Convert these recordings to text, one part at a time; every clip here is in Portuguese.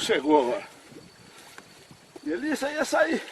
sossegou agora. Delícia ia sair.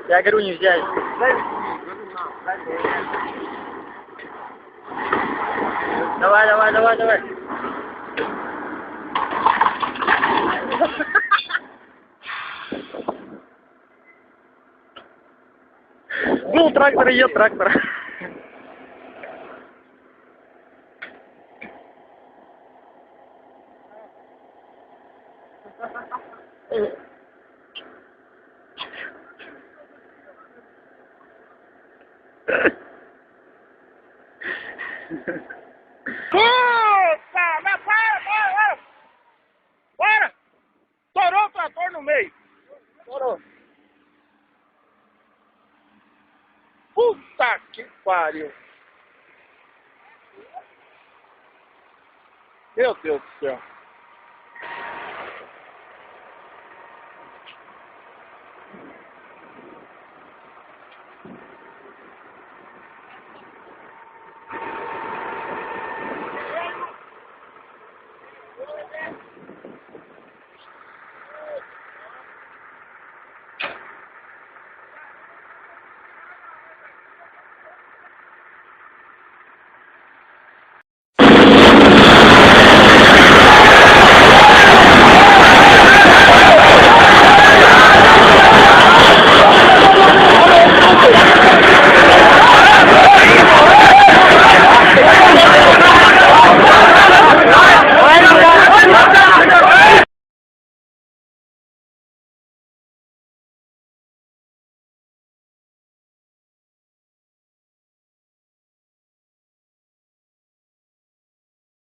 Я говорю, не взять. Давай, давай, давай, давай. Был трактор, и трактор. Puta! Mas para! Para! Torou o trator no meio. Torou. Puta que pariu. Meu Deus do céu.